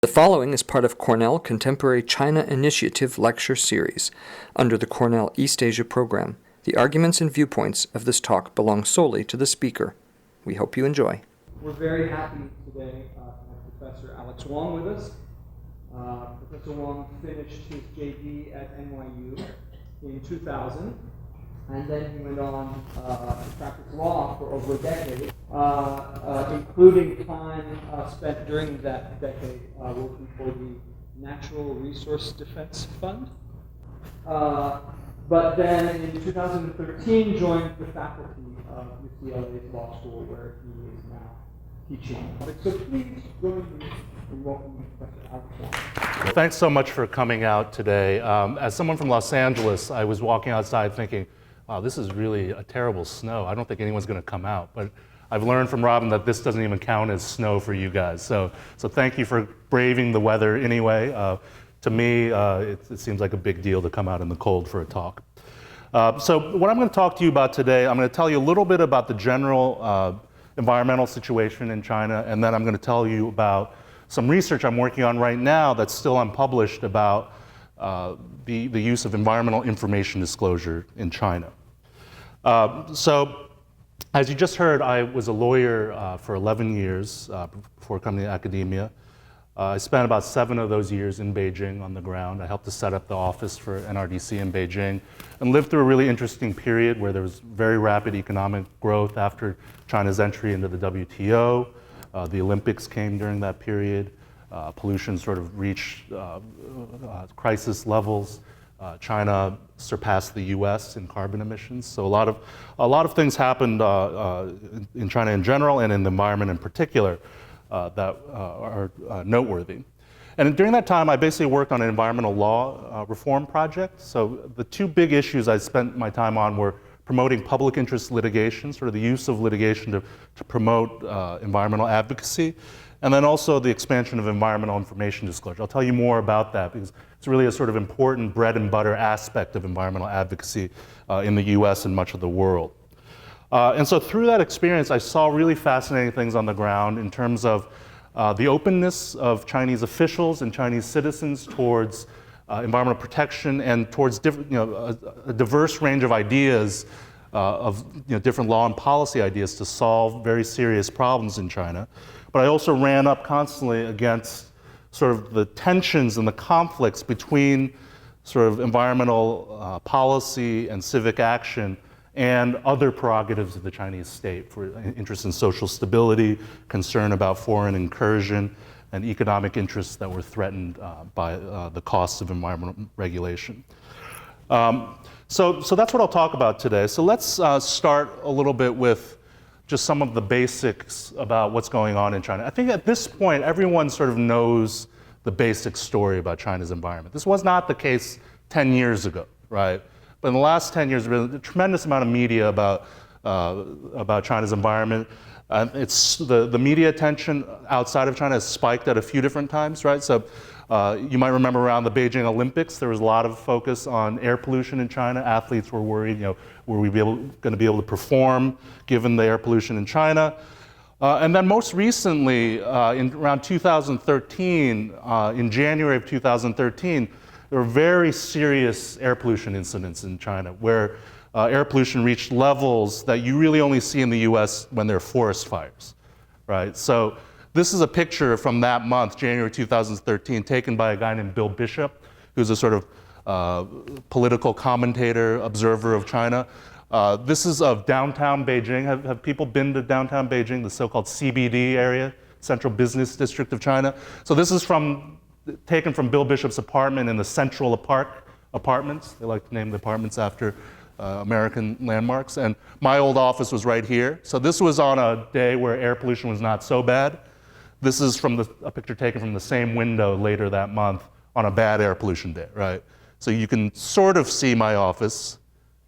The following is part of Cornell Contemporary China Initiative Lecture Series under the Cornell East Asia program. The arguments and viewpoints of this talk belong solely to the speaker. We hope you enjoy. We're very happy today to have Professor Alex Wang with us. Professor Wang finished his JD at NYU in 2000, and then he went on to practice law for over a decade, including time spent during that decade working for the Natural Resource Defense Fund. But then in 2013 joined the faculty of UCLA's law school, where he is now teaching. So please join me in welcoming Professor Alex Wang. Thanks so much for coming out today. As someone from Los Angeles, I was walking outside thinking, wow, this is really a terrible snow. I don't think anyone's going to come out. But I've learned from Robin that this doesn't even count as snow for you guys. So thank you for braving the weather anyway. To me, it seems like a big deal to come out in the cold for a talk. So what I'm going to talk to you about today, I'm going to tell you a little bit about the general environmental situation in China, and then I'm going to tell you about some research I'm working on right now that's still unpublished about the use of environmental information disclosure in China. So, as you just heard, I was a lawyer for 11 years before coming to academia. I spent about 7 of those years in Beijing on the ground. I helped to set up the office for NRDC in Beijing and lived through a really interesting period where there was very rapid economic growth after China's entry into the WTO. The Olympics came during that period. Pollution sort of reached crisis levels. China surpassed the U.S. in carbon emissions. So a lot of things happened in China in general and in the environment in particular that are noteworthy. And during that time, I basically worked on an environmental law reform project. So the 2 big issues I spent my time on were promoting public interest litigation, sort of the use of litigation to promote environmental advocacy, and then also the expansion of environmental information disclosure. I'll tell you more about that because it's really a sort of important bread and butter aspect of environmental advocacy in the US and much of the world. And so through that experience, I saw really fascinating things on the ground in terms of the openness of Chinese officials and Chinese citizens towards environmental protection and towards a diverse range of ideas of different law and policy ideas to solve very serious problems in China. But I also ran up constantly against sort of the tensions and the conflicts between sort of environmental policy and civic action and other prerogatives of the Chinese state for interest in social stability, concern about foreign incursion, and economic interests that were threatened by the costs of environmental regulation. So that's what I'll talk about today. So let's start a little bit with just some of the basics about what's going on in China. I think at this point, everyone sort of knows the basic story about China's environment. This was not the case 10 years ago, right? But in the last 10 years, there's been a tremendous amount of media about China's environment. It's the media attention outside of China has spiked at a few different times, right? So you might remember around the Beijing Olympics, there was a lot of focus on air pollution in China. Athletes were worried, were we going to be able to perform given the air pollution in China? And then most recently, in around 2013, in January of 2013, there were very serious air pollution incidents in China where air pollution reached levels that you really only see in the US when there are forest fires, right? So this is a picture from that month, January 2013, taken by a guy named Bill Bishop, who's a sort of political commentator, observer of China. This is of downtown Beijing. Have people been to downtown Beijing, the so-called CBD area, Central Business District of China? So this is taken from Bill Bishop's apartment in the Central Park Apartments. They like to name the apartments after American landmarks. And my old office was right here. So this was on a day where air pollution was not so bad. This is from a picture taken from the same window later that month on a bad air pollution day, right? So you can sort of see my office,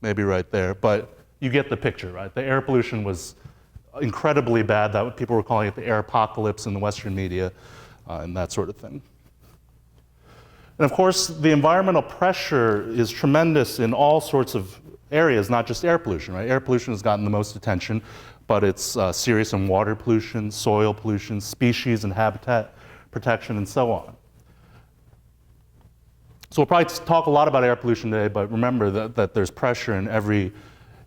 maybe right there, but you get the picture, right? The air pollution was incredibly bad. That people were calling it the air apocalypse in the Western media and that sort of thing. And of course, the environmental pressure is tremendous in all sorts of areas, not just air pollution, right? Air pollution has gotten the most attention, but it's serious in water pollution, soil pollution, species and habitat protection, and so on. So we'll probably talk a lot about air pollution today, but remember that there's pressure in every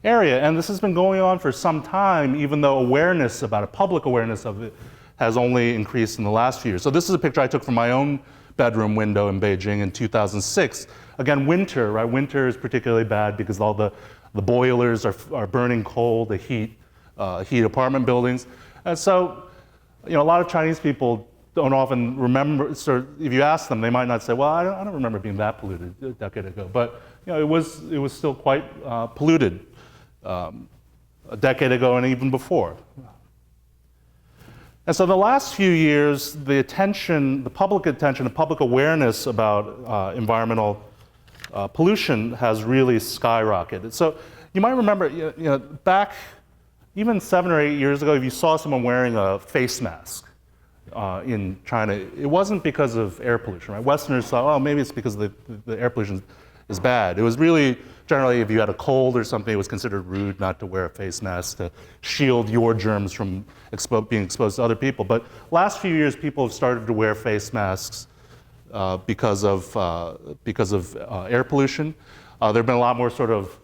area. And this has been going on for some time, even though awareness about it, public awareness of it, has only increased in the last few years. So this is a picture I took from my own bedroom window in Beijing in 2006. Again, winter, right? Winter is particularly bad because all the boilers are burning coal, the heat apartment buildings. And so, a lot of Chinese people don't often remember, if you ask them, they might not say, well, I don't remember being that polluted a decade ago. But it was still quite polluted a decade ago and even before. And so the last few years, the public attention, the public awareness about environmental pollution has really skyrocketed. So you might remember, back even 7 or 8 years ago, if you saw someone wearing a face mask in China, it wasn't because of air pollution, right? Westerners thought, oh, maybe it's because the air pollution is bad. It was really, generally, if you had a cold or something, it was considered rude not to wear a face mask to shield your germs from being exposed to other people. But last few years, people have started to wear face masks because of air pollution. There have been a lot more sort of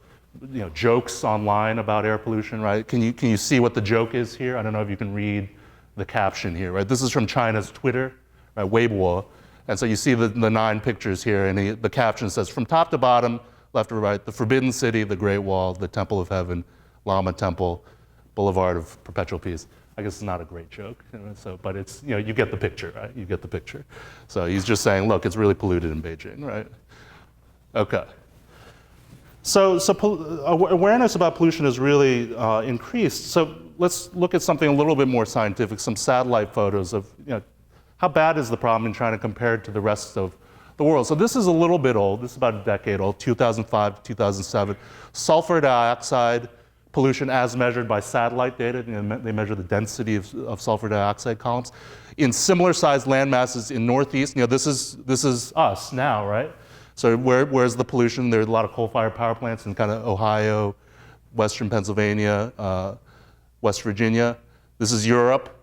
jokes online about air pollution, right? Can you see what the joke is here? I don't know if you can read the caption here, right? This is from China's Twitter, right? Weibo. And so you see the 9 pictures here, and the caption says, from top to bottom, left or right, the Forbidden City, the Great Wall, the Temple of Heaven, Lama Temple, Boulevard of Perpetual Peace. I guess it's not a great joke, but it's, you get the picture, right? You get the picture. So he's just saying, look, it's really polluted in Beijing, right? Okay. So awareness about pollution has really increased. So let's look at something a little bit more scientific, some satellite photos of, how bad is the problem in China compared to the rest of the world. So this is a little bit old. This is about a decade old, 2005 to 2007. Sulfur dioxide pollution as measured by satellite data. They measure the density of sulfur dioxide columns in similar sized land masses in Northeast. This is us now, right? So where's the pollution? There's a lot of coal-fired power plants in kind of Ohio, Western Pennsylvania, West Virginia. This is Europe.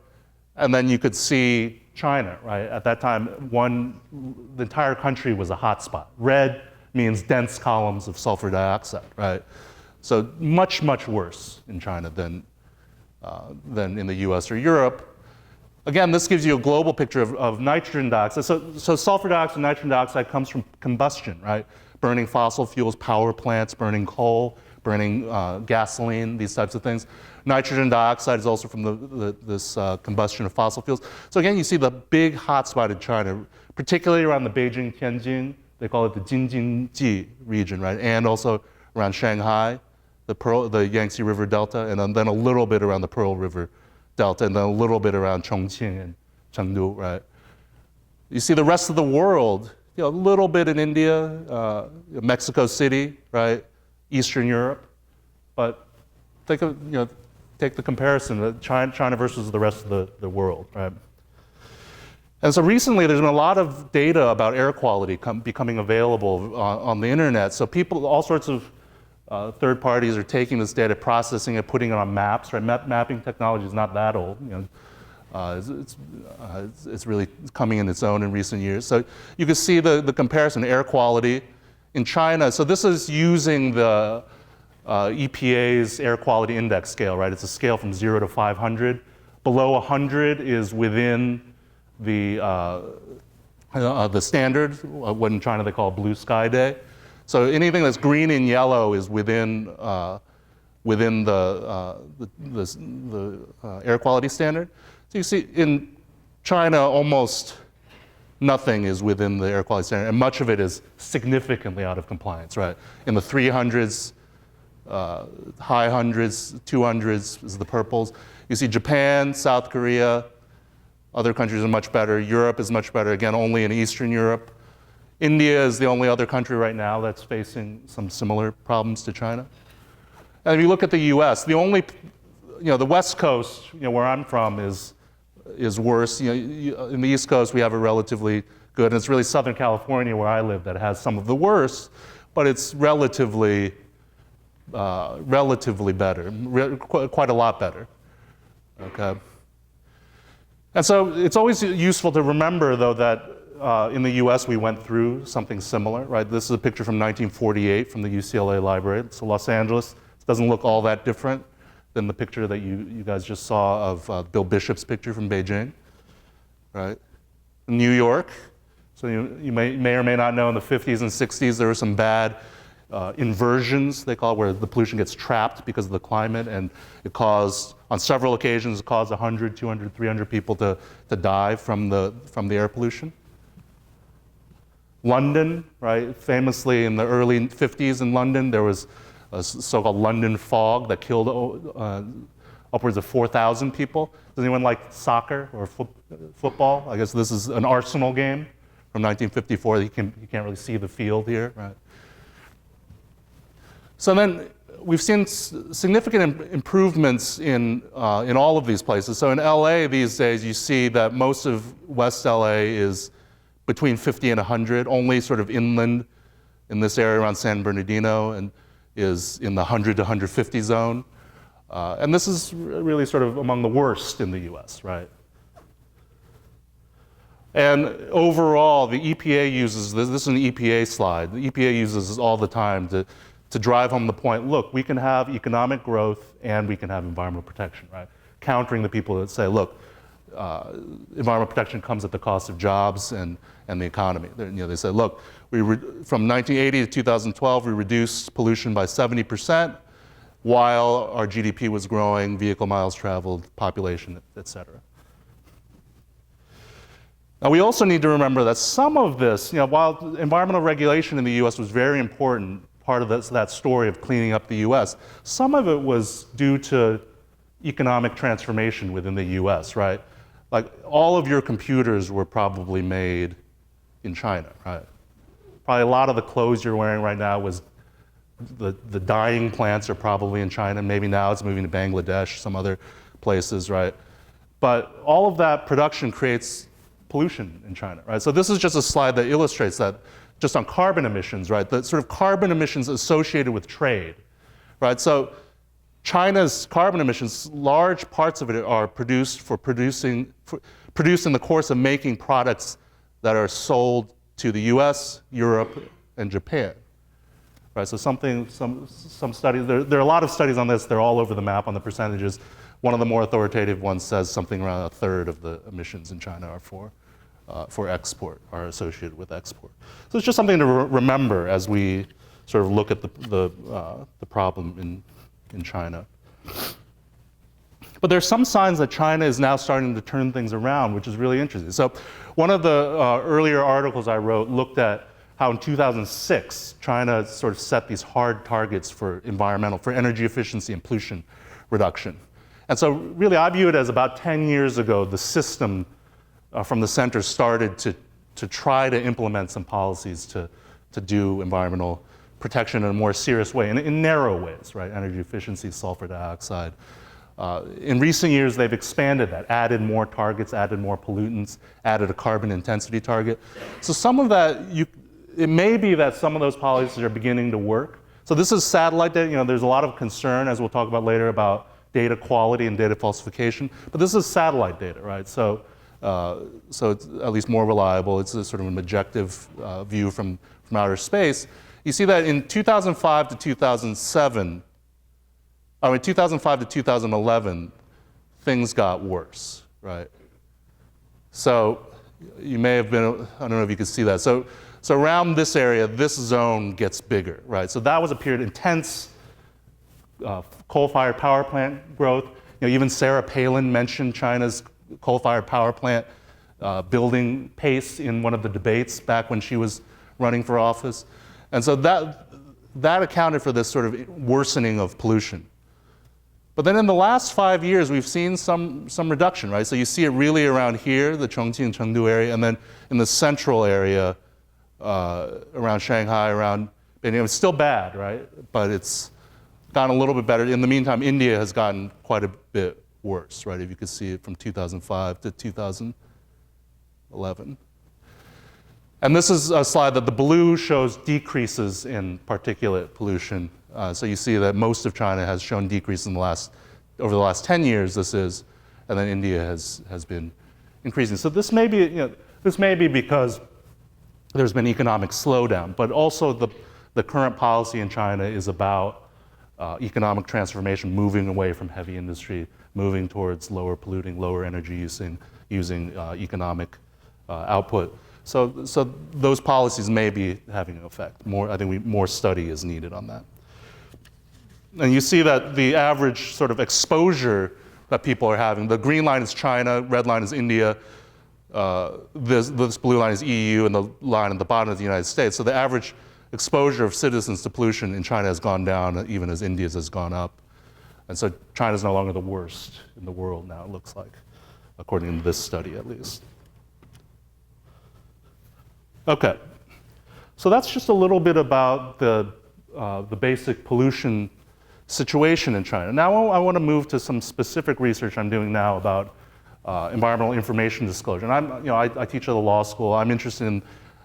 And then you could see China, right? At that time, the entire country was a hot spot. Red means dense columns of sulfur dioxide, right? So much, much worse in China than in the US or Europe. Again, this gives you a global picture of nitrogen dioxide. So sulfur dioxide, nitrogen dioxide comes from combustion, right? Burning fossil fuels, power plants, burning coal, burning gasoline, these types of things. Nitrogen dioxide is also from this combustion of fossil fuels. So again, you see the big hotspot in China, particularly around the Beijing-Tianjin, they call it the Jinjinji region, right? And also around Shanghai, the Yangtze River Delta, and then a little bit around the Peril River Delta, and then a little bit around Chongqing and Chengdu, right? You see the rest of the world, a little bit in India, Mexico City, right? Eastern Europe, but take the comparison, China versus the rest of the world, right? And so recently there's been a lot of data about air quality becoming available on the internet. So all sorts of third parties are taking this data, processing it, putting it on maps, right? Mapping technology is not that old. It's really coming in its own in recent years. So you can see the comparison, air quality in China. So this is using the EPA's air quality index scale, right? It's a scale from 0 to 500. Below 100 is within the standard, what in China they call Blue Sky Day. So anything that's green and yellow is within the air quality standard. So you see in China, almost nothing is within the air quality standard, and much of it is significantly out of compliance, right? In the 300s, high hundreds, 200s is the purples. You see Japan, South Korea, other countries are much better. Europe is much better, again, only in Eastern Europe. India is the only other country right now that's facing some similar problems to China. And if you look at the US, the West Coast, where I'm from, is worse. In the East Coast, we have a relatively good, and it's really Southern California where I live that has some of the worst, but it's relatively better, quite a lot better. Okay. And so it's always useful to remember, though, that in the US we went through something similar, right? This is a picture from 1948 from the UCLA library. So Los Angeles doesn't look all that different than the picture that you guys just saw of Bill Bishop's picture from Beijing, right? In New York, so you may or may not know in the 50s and 60s there were some bad inversions, they call it, where the pollution gets trapped because of the climate, and it caused, on several occasions, it caused 100, 200, 300 people to die from the air pollution. London, right? Famously in the early 50s in London, there was a so-called London fog that killed upwards of 4,000 people. Does anyone like soccer or football? I guess this is an Arsenal game from 1954. You can't really see the field here, right? So then we've seen significant improvements in all of these places. So in LA these days, you see that most of West LA is between 50 and 100, only sort of inland in this area around San Bernardino and is in the 100 to 150 zone. And this is really sort of among the worst in the US, right? And overall, the EPA uses this is an EPA slide. The EPA uses this all the time to drive home the point, look, we can have economic growth and we can have environmental protection, right? Countering the people that say, look, environmental protection comes at the cost of jobs and the economy. They say, look, from 1980 to 2012, we reduced pollution by 70%, while our GDP was growing, vehicle miles traveled, population, et cetera. Now, we also need to remember that some of this, while environmental regulation in the US was very important, part of that story of cleaning up the US, some of it was due to economic transformation within the US, right? Like, all of your computers were probably made in China, right? Probably a lot of the clothes you're wearing right now was, the dyeing plants are probably in China. Maybe now it's moving to Bangladesh, some other places, right? But all of that production creates pollution in China, right? So this is just a slide that illustrates that, just on carbon emissions, right? The sort of carbon emissions associated with trade, right? So China's carbon emissions, large parts of it are produced produced in the course of making products that are sold to the US, Europe, and Japan. Right, so some studies, there are a lot of studies on this, they're all over the map on the percentages. One of the more authoritative ones says something around a third of the emissions in China are for export, are associated with export. So it's just something to remember as we sort of look at the problem in China. But there's some signs that China is now starting to turn things around, which is really interesting. So one of the earlier articles I wrote looked at how in 2006, China sort of set these hard targets for energy efficiency and pollution reduction. And so really I view it as about 10 years ago, the system from the center started to try to implement some policies to do environmental protection in a more serious way, in narrow ways, right? Energy efficiency, sulfur dioxide. In recent years, they've expanded that, added more targets, added more pollutants, added a carbon intensity target. So some of that, it may be that some of those policies are beginning to work. So this is satellite data. There's a lot of concern, as we'll talk about later, about data quality and data falsification. But this is satellite data, right? So it's at least more reliable. It's a sort of an objective view from outer space. You see that in 2005 to 2007, 2005 to 2011, things got worse, right? So you may have been, I don't know if you can see that. So around this area, this zone gets bigger, right? So that was a period of intense coal-fired power plant growth. Even Sarah Palin mentioned China's coal-fired power plant building pace in one of the debates back when she was running for office. And so that accounted for this sort of worsening of pollution. But then in the last 5 years, we've seen some reduction, right? So you see it really around here, the Chongqing, Chengdu area, and then in the central area around Shanghai, around Beijing. It's still bad, right? But it's gotten a little bit better. In the meantime, India has gotten quite a bit worse, right? If you could see it from 2005 to 2011. And this is a slide that the blue shows decreases in particulate pollution. So you see that most of China has shown decrease over the last 10 years, and then India has been increasing. So this may be because there's been economic slowdown, but also the current policy in China is about economic transformation, moving away from heavy industry, moving towards lower polluting, lower energy using economic output. So those policies may be having an effect. I think more study is needed on that. And you see that the average sort of exposure that people are having, the green line is China, red line is India, this blue line is EU, and the line at the bottom is the United States. So the average exposure of citizens to pollution in China has gone down, even as India's has gone up. And so China's no longer the worst in the world now, it looks like, according to this study at least. Okay, so that's just a little bit about the basic pollution situation in China. Now I want to move to some specific research I'm doing now about environmental information disclosure. And I teach at a law school. I'm interested in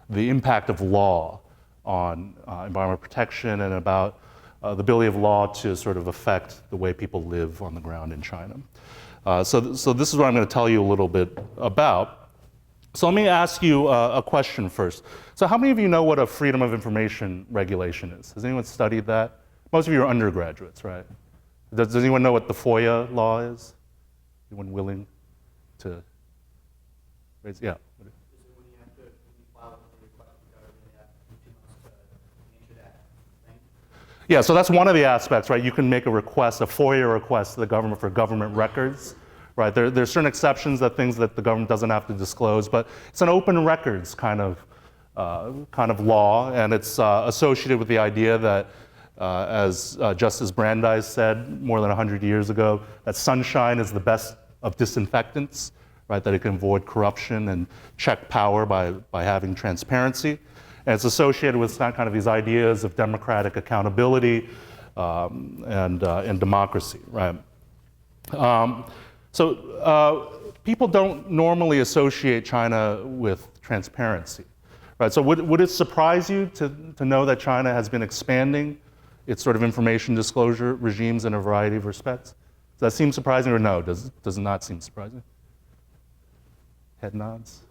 the impact of law on environmental protection and about the ability of law to sort of affect the way people live on the ground in China. So this is what I'm going to tell you a little bit about. So let me ask you a question first. So how many of you know what a freedom of information regulation is? Has anyone studied that? Most of you are undergraduates, right? Does anyone know what the FOIA law is? Anyone willing to raise? Yeah. When you file a request to the government, you have 2 months to answer that thing? Yeah, so that's one of the aspects, right? You can make a request, a FOIA request to the government for government records, right? There's certain exceptions that things that the government doesn't have to disclose, but it's an open records kind of law, and it's associated with the idea that, as Justice Brandeis said more than 100 years ago, that sunshine is the best of disinfectants, right? That it can avoid corruption and check power by having transparency. And it's associated with kind of these ideas of democratic accountability and democracy, right? So people don't normally associate China with transparency, right? So would it surprise you to know that China has been expanding its sort of information disclosure regimes in a variety of respects? Does that seem surprising or no? Does it not seem surprising? Head nods.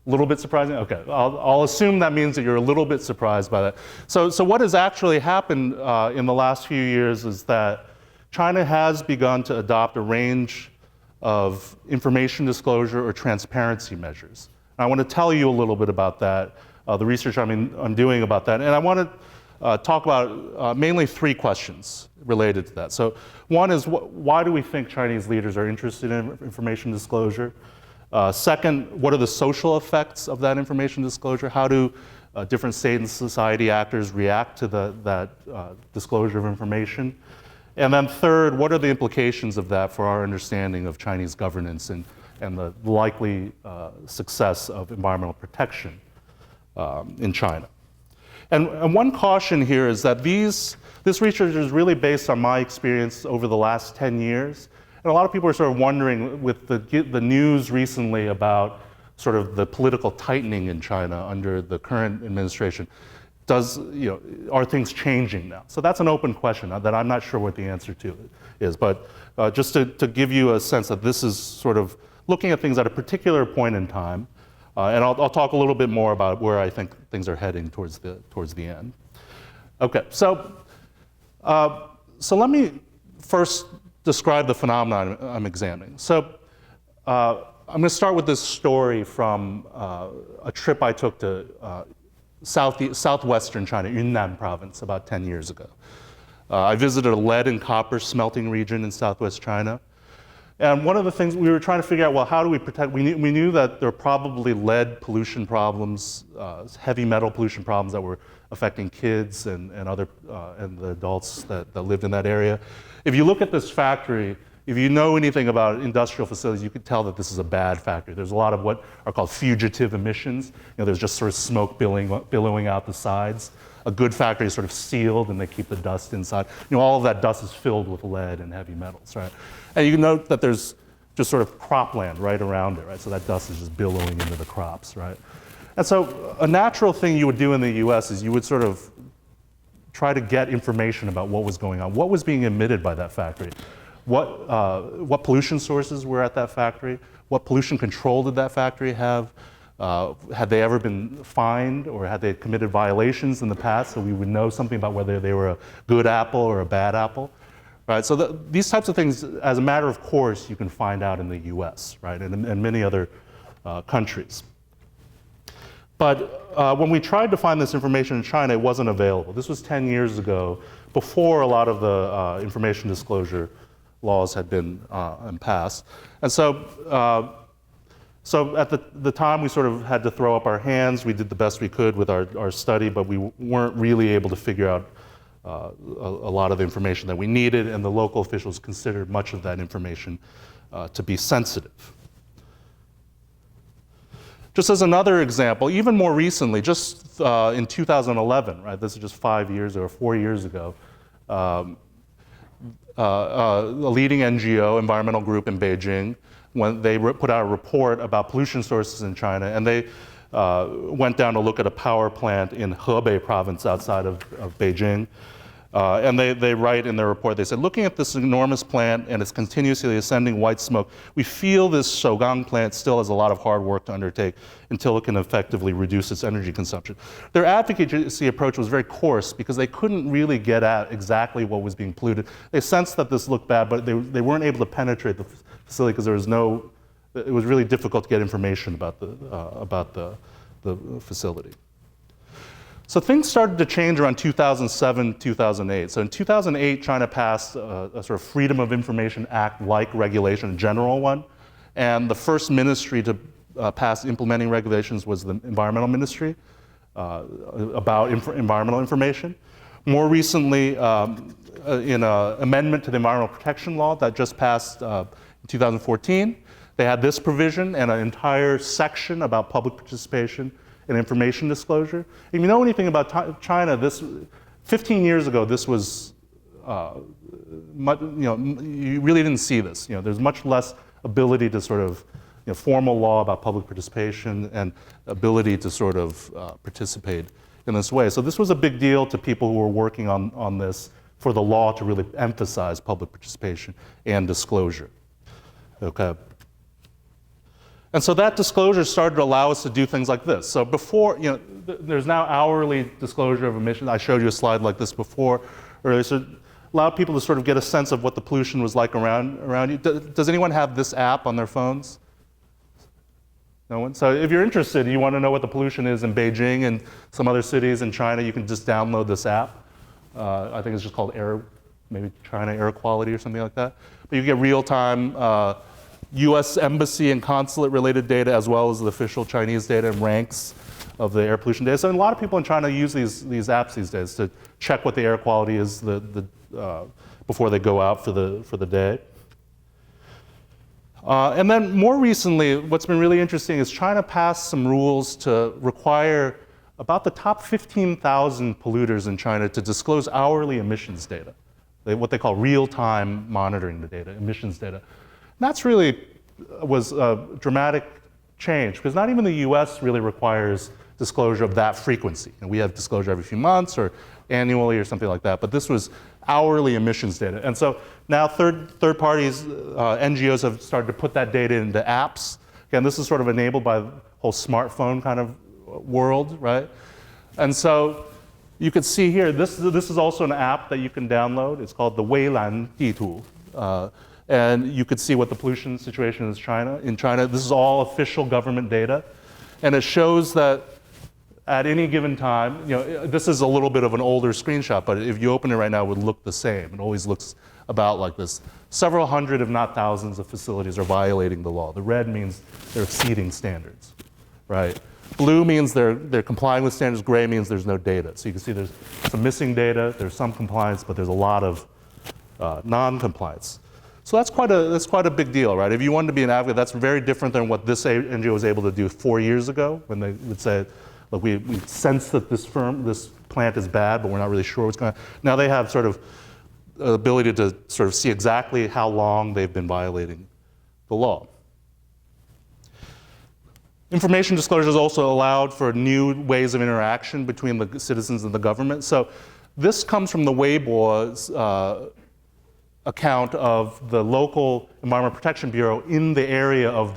A little bit surprising? Okay, I'll assume that means that you're a little bit surprised by that. So what has actually happened in the last few years is that China has begun to adopt a range of information disclosure or transparency measures. And I want to tell you a little bit about that, the research I'm doing about that. And I want to talk about mainly 3 questions related to that. So one is, why do we think Chinese leaders are interested in information disclosure? Second, what are the social effects of that information disclosure? How do different state and society actors react to that disclosure of information? And then third, what are the implications of that for our understanding of Chinese governance and the likely success of environmental protection in China? And one caution here is that this research is really based on my experience over the last 10 years. And a lot of people are sort of wondering, with the news recently about sort of the political tightening in China under the current administration, are things changing now? So that's an open question that I'm not sure what the answer to is. But just to give you a sense that this is sort of looking at things at a particular point in time. And I'll talk a little bit more about where I think things are heading towards the end. Okay, so let me first describe the phenomenon I'm examining. So I'm going to start with this story from a trip I took to southwestern China, Yunnan province, about 10 years ago. I visited a lead and copper smelting region in southwest China. And one of the things we were trying to figure out, well, how do we protect? We knew that there were probably lead pollution problems, heavy metal pollution problems that were affecting kids and the adults that lived in that area. If you look at this factory, if you know anything about industrial facilities, you could tell that this is a bad factory. There's a lot of what are called fugitive emissions. There's just sort of smoke billowing out the sides. A good factory is sort of sealed and they keep the dust inside. All of that dust is filled with lead and heavy metals, right? And you note that there's just sort of cropland right around it, right? So that dust is just billowing into the crops, right? And so a natural thing you would do in the US is you would sort of try to get information about what was going on, what was being emitted by that factory, what pollution sources were at that factory, what pollution control did that factory have? Had they ever been fined or had they committed violations in the past, so we would know something about whether they were a good apple or a bad apple, right? So these types of things, as a matter of course, you can find out in the US, right, and many other countries. But when we tried to find this information in China, it wasn't available. This was 10 years ago, before a lot of the information disclosure laws had been passed. And so, so at the time, we sort of had to throw up our hands. We did the best we could with our study, but we weren't really able to figure out a lot of the information that we needed, and the local officials considered much of that information to be sensitive. Just as another example, even more recently, just in 2011, right, this is just 5 years or 4 years ago, a leading NGO, environmental group in Beijing, when they put out a report about pollution sources in China, and they went down to look at a power plant in Hebei province outside of Beijing. And they write in their report, they said, looking at this enormous plant and its continuously ascending white smoke, we feel this Shougang plant still has a lot of hard work to undertake until it can effectively reduce its energy consumption. Their advocacy approach was very coarse because they couldn't really get at exactly what was being polluted. They sensed that this looked bad, but they weren't able to penetrate the facility because there was it was really difficult to get information about the facility. So things started to change around 2007, 2008. So in 2008, China passed a sort of Freedom of Information Act-like regulation, a general one. And the first ministry to pass implementing regulations was the Environmental Ministry about environmental information. More recently, in an amendment to the Environmental Protection Law that just passed in 2014, they had this provision and an entire section about public participation and information disclosure. If you know anything about China, 15 years ago, this was, you really didn't see this. There's much less ability to sort of, formal law about public participation and ability to sort of participate in this way. So this was a big deal to people who were working on this for the law to really emphasize public participation and disclosure. Okay. And so that disclosure started to allow us to do things like this. So before, there's now hourly disclosure of emissions. I showed you a slide like this before earlier. So it allowed people to sort of get a sense of what the pollution was like around you. Does anyone have this app on their phones? No one? So if you're interested, you want to know what the pollution is in Beijing and some other cities in China, you can just download this app. I think it's just called maybe China Air Quality or something like that. But you get real-time US embassy and consulate related data, as well as the official Chinese data and ranks of the air pollution data. So a lot of people in China use these apps these days to check what the air quality is before they go out for the day. And then more recently, what's been really interesting is China passed some rules to require about the top 15,000 polluters in China to disclose hourly emissions data, what they call real-time monitoring the data, emissions data. That's really was a dramatic change because not even the US really requires disclosure of that frequency. We have disclosure every few months or annually or something like that, but this was hourly emissions data. And so now third parties, NGOs have started to put that data into apps. Again, this is sort of enabled by the whole smartphone kind of world, right? And so you can see here, this is also an app that you can download. It's called the Weilan Ditu. And you could see what the pollution situation is in China. This is all official government data. And it shows that at any given time, this is a little bit of an older screenshot, but if you open it right now, it would look the same. It always looks about like this. Several hundred, if not thousands, of facilities are violating the law. The red means they're exceeding standards, right? Blue means they're complying with standards. Gray means there's no data. So you can see there's some missing data, there's some compliance, but there's a lot of non-compliance. So that's quite a big deal, right? If you wanted to be an advocate, that's very different than what this NGO was able to do 4 years ago, when they would say, look, we sense that this plant is bad, but we're not really sure what's going on. Now they have sort of the ability to sort of see exactly how long they've been violating the law. Information disclosure is also allowed for new ways of interaction between the citizens and the government. So this comes from the Weibo's account of the local Environmental Protection Bureau in the area of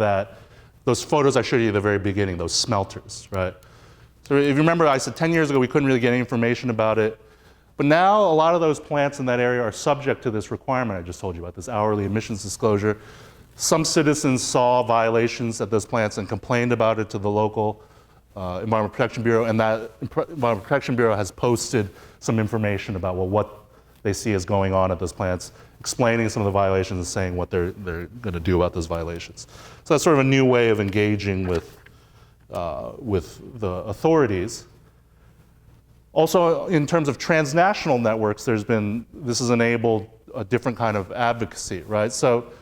those photos I showed you at the very beginning, those smelters, right? So if you remember, I said 10 years ago we couldn't really get any information about it. But now a lot of those plants in that area are subject to this requirement I just told you about, this hourly emissions disclosure. Some citizens saw violations at those plants and complained about it to the local Environmental Protection Bureau, and that Environmental Protection Bureau has posted some information about, well, what they see is going on at those plants, explaining some of the violations and saying what they're going to do about those violations. So that's sort of a new way of engaging with the authorities. Also, in terms of transnational networks, this has enabled a different kind of advocacy, right? So,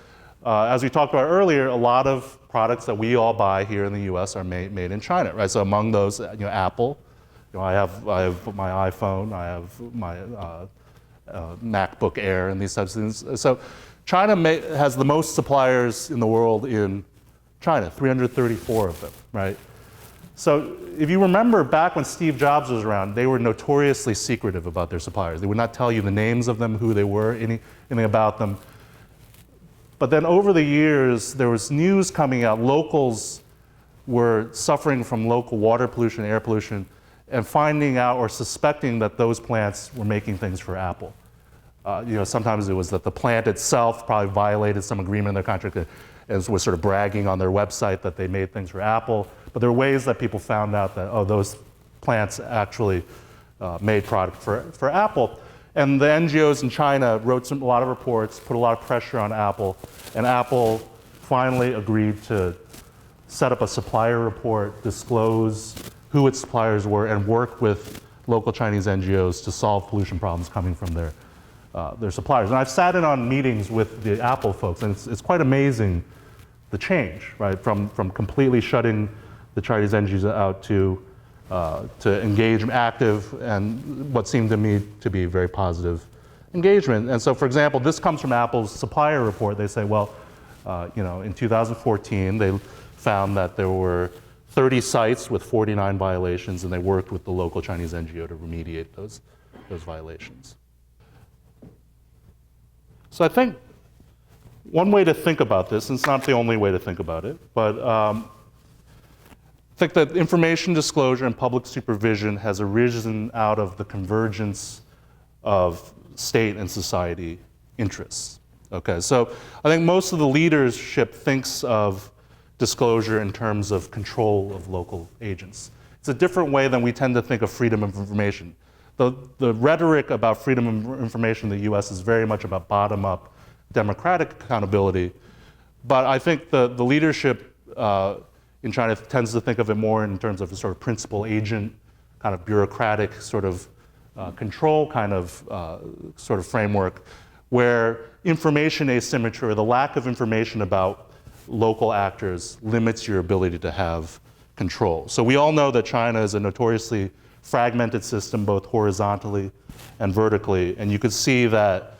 as we talked about earlier, a lot of products that we all buy here in the U.S. are made in China, right? So among those, Apple, I have my iPhone, I have my MacBook Air, and these types of things. So China has the most suppliers in the world in China, 334 of them, right? So if you remember back when Steve Jobs was around, they were notoriously secretive about their suppliers. They would not tell you the names of them, who they were, anything about them. But then over the years, there was news coming out. Locals were suffering from local water pollution, air pollution, and finding out or suspecting that those plants were making things for Apple. Sometimes it was that the plant itself probably violated some agreement in their contract and was sort of bragging on their website that they made things for Apple. But there are ways that people found out that, those plants actually made product for Apple. And the NGOs in China wrote a lot of reports, put a lot of pressure on Apple, and Apple finally agreed to set up a supplier report, disclose who its suppliers were, and work with local Chinese NGOs to solve pollution problems coming from their suppliers. And I've sat in on meetings with the Apple folks, and it's quite amazing the change, right? From completely shutting the Chinese NGOs out to engage active and what seemed to me to be very positive engagement. And so, for example, this comes from Apple's supplier report. They say, well, in 2014, they found that there were 30 sites with 49 violations, and they worked with the local Chinese NGO to remediate those violations. So I think one way to think about this, and it's not the only way to think about it, but I think that information disclosure and public supervision has arisen out of the convergence of state and society interests. Okay, so I think most of the leadership thinks of disclosure in terms of control of local agents. It's a different way than we tend to think of freedom of information. The rhetoric about freedom of information in the US is very much about bottom-up democratic accountability, but I think the leadership in China tends to think of it more in terms of a sort of principal agent, kind of bureaucratic sort of control kind of sort of framework, where information asymmetry or the lack of information about local actors limits your ability to have control. So we all know that China is a notoriously fragmented system, both horizontally and vertically, and you could see that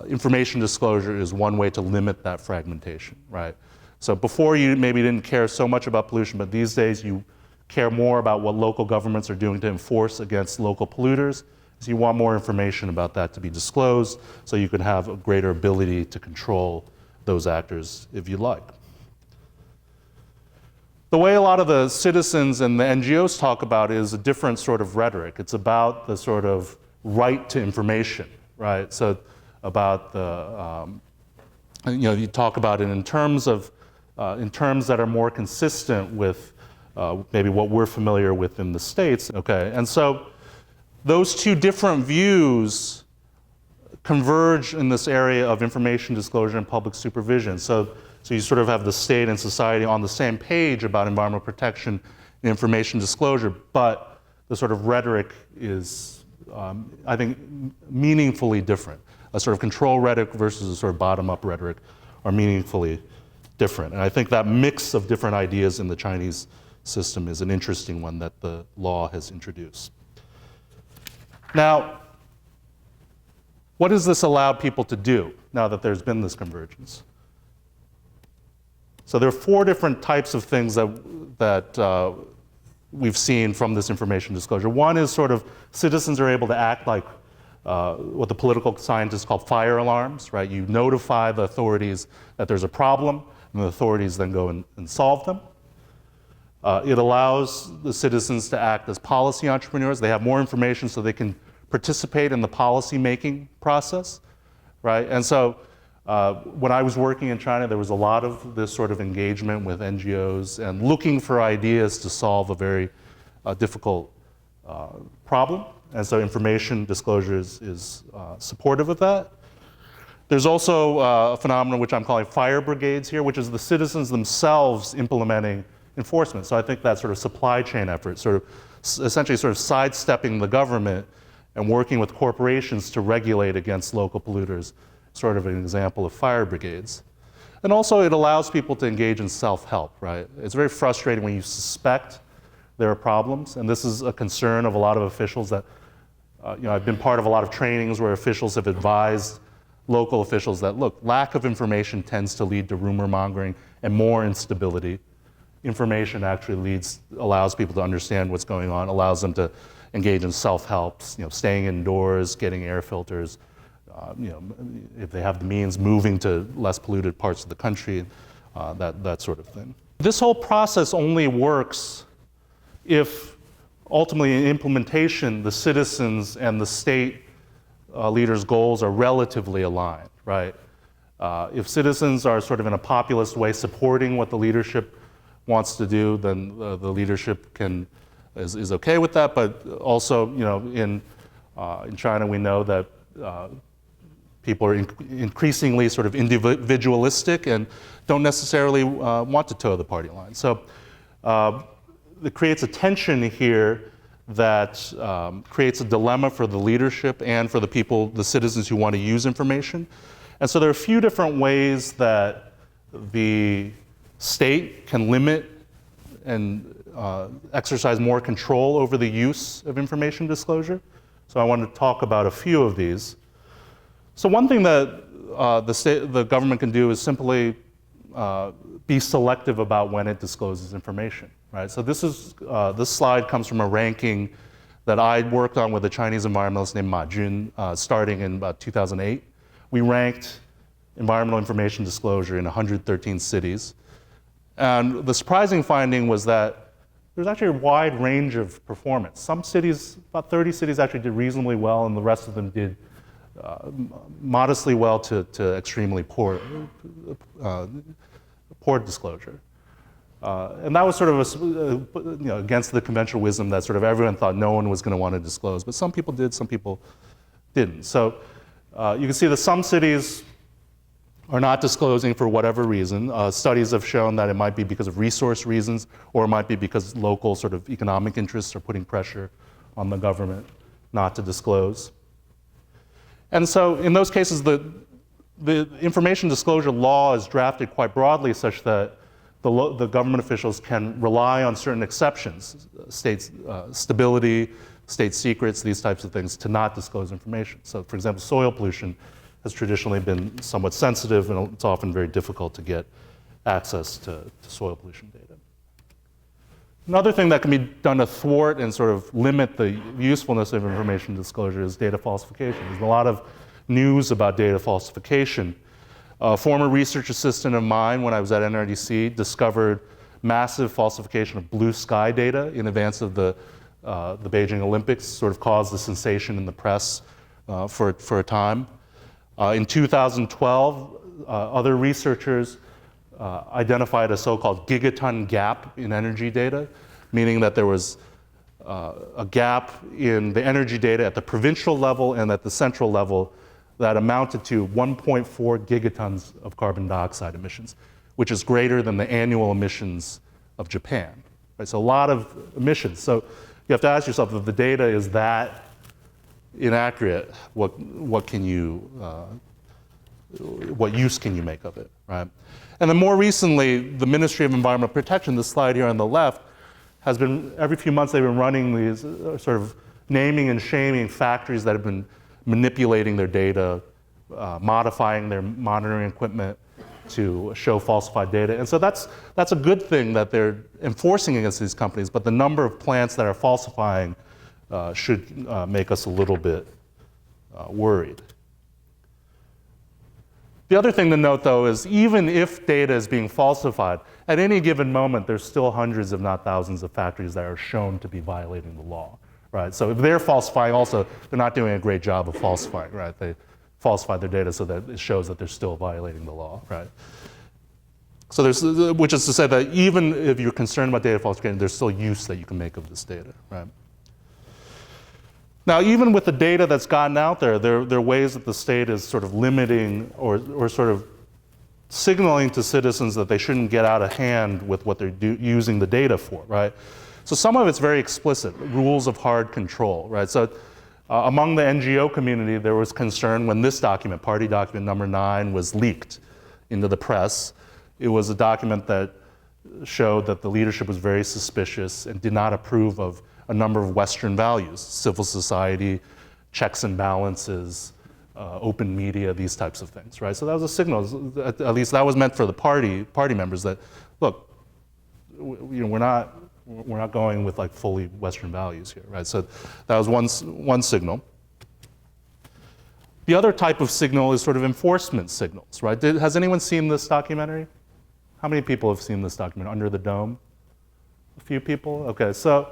information disclosure is one way to limit that fragmentation, right? So before you maybe didn't care so much about pollution, but these days you care more about what local governments are doing to enforce against local polluters. So you want more information about that to be disclosed so you can have a greater ability to control those actors if you like. The way a lot of the citizens and the NGOs talk about it is a different sort of rhetoric. It's about the sort of right to information, right? So about the, you talk about it in terms that are more consistent with maybe what we're familiar with in the States, okay? And so those two different views converge in this area of information disclosure and public supervision. So you sort of have the state and society on the same page about environmental protection and information disclosure, but the sort of rhetoric is, I think, meaningfully different. A sort of control rhetoric versus a sort of bottom-up rhetoric are meaningfully different. And I think that mix of different ideas in the Chinese system is an interesting one that the law has introduced. Now, what does this allow people to do now that there's been this convergence? So there are four different types of things that we've seen from this information disclosure. One is sort of citizens are able to act like what the political scientists call fire alarms, right? You notify the authorities that there's a problem, and the authorities then go and solve them. It allows the citizens to act as policy entrepreneurs. They have more information so they can participate in the policy-making process, right? And so when I was working in China, there was a lot of this sort of engagement with NGOs and looking for ideas to solve a very difficult problem. And so information disclosure is supportive of that. There's also a phenomenon which I'm calling fire brigades here, which is the citizens themselves implementing enforcement. So I think that sort of supply chain effort, sort of essentially sort of sidestepping the government and working with corporations to regulate against local polluters, sort of an example of fire brigades. And also it allows people to engage in self-help, right? It's very frustrating when you suspect there are problems, and this is a concern of a lot of officials that, I've been part of a lot of trainings where officials have advised local officials that, look, lack of information tends to lead to rumor mongering and more instability. Information actually allows people to understand what's going on, allows them to engage in self-help, staying indoors, getting air filters, if they have the means, moving to less polluted parts of the country, that sort of thing. This whole process only works if ultimately in implementation, the citizens and the state leaders' goals are relatively aligned, right? If citizens are sort of in a populist way supporting what the leadership wants to do, then the leadership is okay with that. But also, in China, we know that people are increasingly sort of individualistic and don't necessarily want to toe the party line. So it creates a tension here that creates a dilemma for the leadership and for the people, the citizens who want to use information. And so there are a few different ways that the state can limit and exercise more control over the use of information disclosure. So I want to talk about a few of these. So one thing that the government can do is simply be selective about when it discloses information, right? So this slide comes from a ranking that I worked on with a Chinese environmentalist named Ma Jun, starting in about 2008. We ranked environmental information disclosure in 113 cities. And the surprising finding was that there's actually a wide range of performance. Some cities, about 30 cities actually did reasonably well, and the rest of them did modestly well to extremely poor disclosure. And that was sort of against the conventional wisdom that sort of everyone thought no one was going to want to disclose. But some people did, some people didn't. So you can see that some cities are not disclosing for whatever reason. Studies have shown that it might be because of resource reasons, or it might be because local sort of economic interests are putting pressure on the government not to disclose. And so in those cases, the information disclosure law is drafted quite broadly such that the government officials can rely on certain exceptions, state stability, state secrets, these types of things, to not disclose information. So for example, soil pollution has traditionally been somewhat sensitive, and it's often very difficult to get access to soil pollution data. Another thing that can be done to thwart and sort of limit the usefulness of information disclosure is data falsification. There's a lot of news about data falsification. A former research assistant of mine, when I was at NRDC, discovered massive falsification of blue sky data in advance of the Beijing Olympics, sort of caused a sensation in the press for a time. In 2012, other researchers identified a so-called gigaton gap in energy data, meaning that there was a gap in the energy data at the provincial level and at the central level that amounted to 1.4 gigatons of carbon dioxide emissions, which is greater than the annual emissions of Japan. Right? So a lot of emissions. So you have to ask yourself, if the data is that inaccurate, what use can you make of it, right? And then more recently, the Ministry of Environmental Protection, this slide here on the left, has been, every few months they've been running these sort of naming and shaming factories that have been manipulating their data, modifying their monitoring equipment to show falsified data. And so that's a good thing that they're enforcing against these companies, but the number of plants that are falsifying should make us a little bit worried. The other thing to note, though, is even if data is being falsified, at any given moment, there's still hundreds, if not thousands, of factories that are shown to be violating the law, right? So if they're falsifying also, they're not doing a great job of falsifying, right? They falsify their data so that it shows that they're still violating the law, right? So which is to say that even if you're concerned about data falsification, there's still use that you can make of this data, right? Now, even with the data that's gotten out there, there are ways that the state is sort of limiting or sort of signaling to citizens that they shouldn't get out of hand with what they're using the data for, right? So some of it's very explicit, rules of hard control, right? So among the NGO community, there was concern when this document, party document number 9, was leaked into the press. It was a document that showed that the leadership was very suspicious and did not approve of a number of Western values, civil society, checks and balances, open media, these types of things, right? So that was a signal, at least that was meant for the party members that, look, we're not going with like fully Western values here, right? So that was one signal. The other type of signal is sort of enforcement signals, right? Has anyone seen this documentary? How many people have seen this documentary, Under the Dome? A few people? Okay, so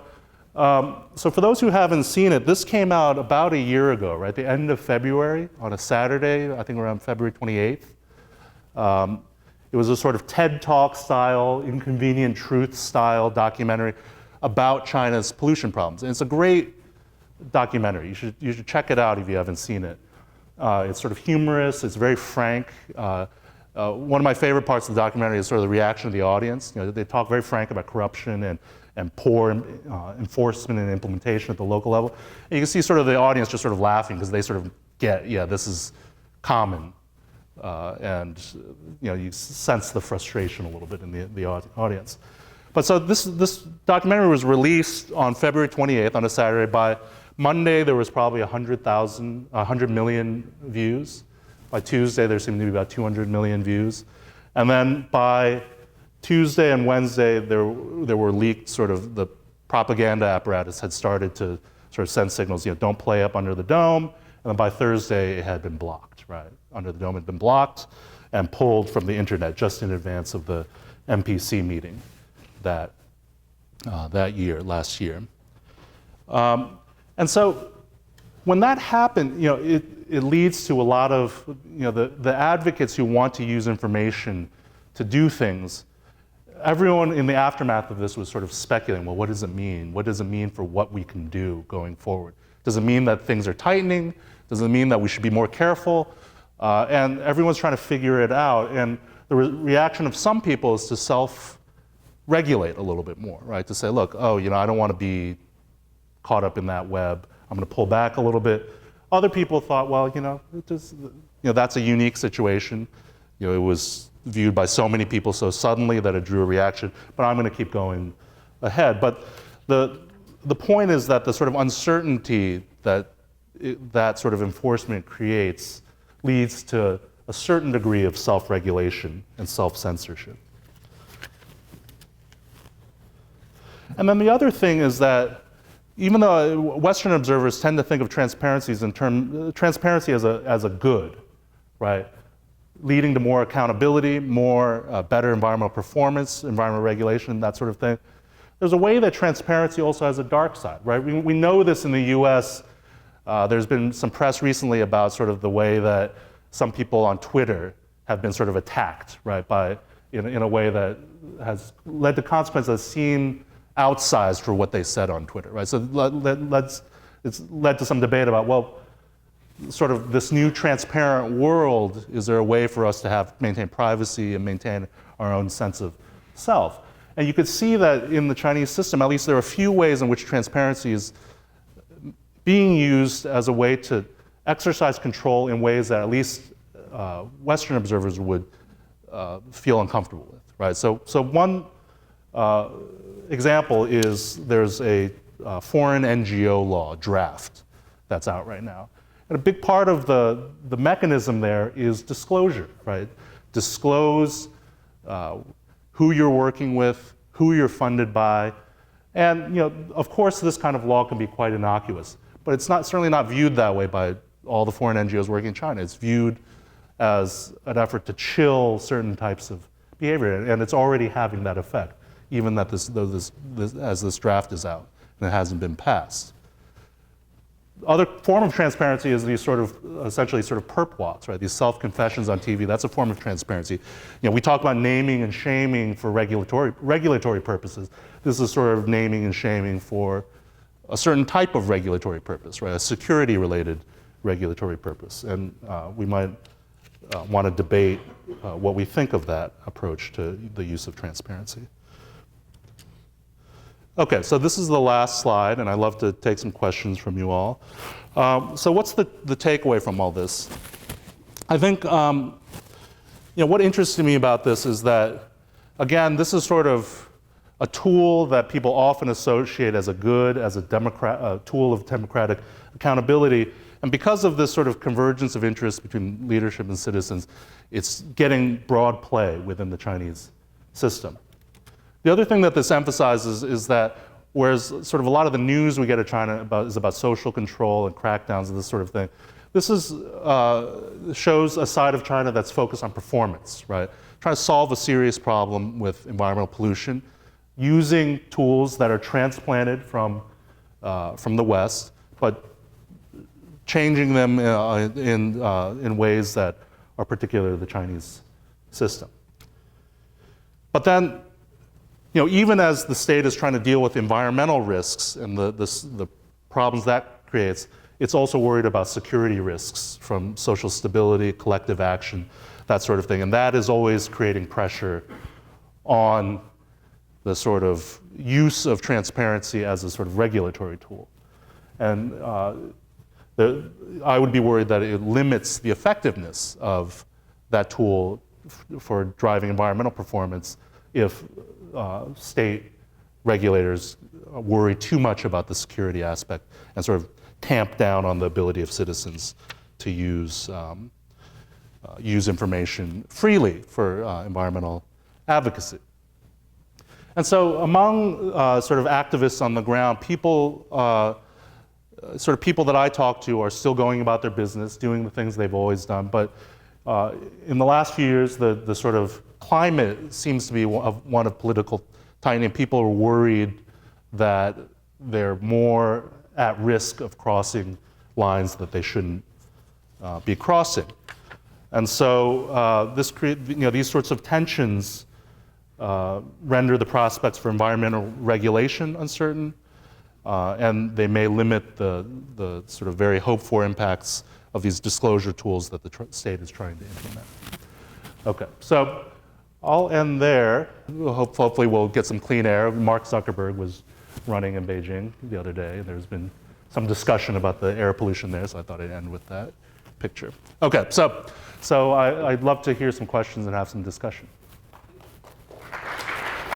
for those who haven't seen it, this came out about a year ago, right? The end of February, on a Saturday, I think around February 28th. It was a sort of TED Talk style, inconvenient truth style documentary about China's pollution problems. And it's a great documentary. You should check it out if you haven't seen it. It's sort of humorous, it's very frank. One of my favorite parts of the documentary is sort of the reaction of the audience. You know, they talk very frank about corruption and poor enforcement and implementation at the local level. And you can see sort of the audience just sort of laughing because they sort of get, yeah, this is common. And you know, you sense the frustration a little bit in the audience. But so this documentary was released on February 28th on a Saturday. By Monday, there was probably 100 million views. By Tuesday, there seemed to be about 200 million views. And then by Tuesday and Wednesday, there were leaked sort of the propaganda apparatus had started to sort of send signals, you know, don't play up Under the Dome. And then by Thursday, it had been blocked, right? Under the Dome had been blocked and pulled from the internet just in advance of the MPC meeting that last year. And so when that happened, you know, it leads to a lot of, you know, the advocates who want to use information to do things. Everyone in the aftermath of this was sort of speculating, well, what does it mean? What does it mean for what we can do going forward? Does it mean that things are tightening? Does it mean that we should be more careful? And everyone's trying to figure it out. And the reaction of some people is to self-regulate a little bit more, right? To say, look, oh, you know, I don't want to be caught up in that web. I'm going to pull back a little bit. Other people thought, well, you know, that's a unique situation. You know, it was viewed by so many people so suddenly that it drew a reaction, but I'm going to keep going ahead. But the point is that the sort of uncertainty that sort of enforcement creates leads to a certain degree of self-regulation and self-censorship. And then the other thing is that even though Western observers tend to think of transparency as a good, right? Leading to more accountability, better environmental performance, environmental regulation, that sort of thing. There's a way that transparency also has a dark side, right? We know this in the US. There's been some press recently about sort of the way that some people on Twitter have been sort of attacked, right? In a way that has led to consequences that seem outsized for what they said on Twitter, right? So it's led to some debate about, well, sort of this new transparent world, is there a way for us to maintain privacy and maintain our own sense of self? And you could see that in the Chinese system, at least there are a few ways in which transparency is being used as a way to exercise control in ways that at least Western observers would feel uncomfortable with, right? So one example is there's a foreign NGO law draft that's out right now. And a big part of the mechanism there is disclosure, right? Disclose who you're working with, who you're funded by. And, you know, of course, this kind of law can be quite innocuous, but it's certainly not viewed that way by all the foreign NGOs working in China. It's viewed as an effort to chill certain types of behavior, and it's already having that effect, even that as this draft is out and it hasn't been passed. Other form of transparency is these essentially perp walks, right? These self-confessions on TV. That's a form of transparency. We talk about naming and shaming for regulatory purposes. This is sort of naming and shaming for a certain type of regulatory purpose, right? A security-related regulatory purpose, and we might want to debate what we think of that approach to the use of transparency. Okay, so this is the last slide, and I'd love to take some questions from you all. So what's the takeaway from all this? I think what interested me about this is that, again, this is sort of a tool that people often associate as a tool of democratic accountability. And because of this sort of convergence of interests between leadership and citizens, it's getting broad play within the Chinese system. The other thing that this emphasizes is that whereas sort of a lot of the news we get at China is about social control and crackdowns and this sort of thing, this shows a side of China that's focused on performance, right? Trying to solve a serious problem with environmental pollution, using tools that are transplanted from the West, but changing them in ways that are particular to the Chinese system. But then, even as the state is trying to deal with environmental risks and the problems that creates, it's also worried about security risks from social stability, collective action, that sort of thing. And that is always creating pressure on the sort of use of transparency as a sort of regulatory tool. And I would be worried that it limits the effectiveness of that tool for driving environmental performance if state regulators worry too much about the security aspect and sort of tamp down on the ability of citizens to use information freely for environmental advocacy. And so among sort of activists on the ground, people that I talk to are still going about their business, doing the things they've always done. But in the last few years, the sort of climate seems to be one of political tightening. People are worried that they're more at risk of crossing lines that they shouldn't be crossing. And so these sorts of tensions render the prospects for environmental regulation uncertain, and they may limit the sort of very hoped-for impacts of these disclosure tools that the state is trying to implement. Okay, so I'll end there. Hopefully we'll get some clean air. Mark Zuckerberg was running in Beijing the other day, and there's been some discussion about the air pollution there, so I thought I'd end with that picture. Okay, so I'd love to hear some questions and have some discussion.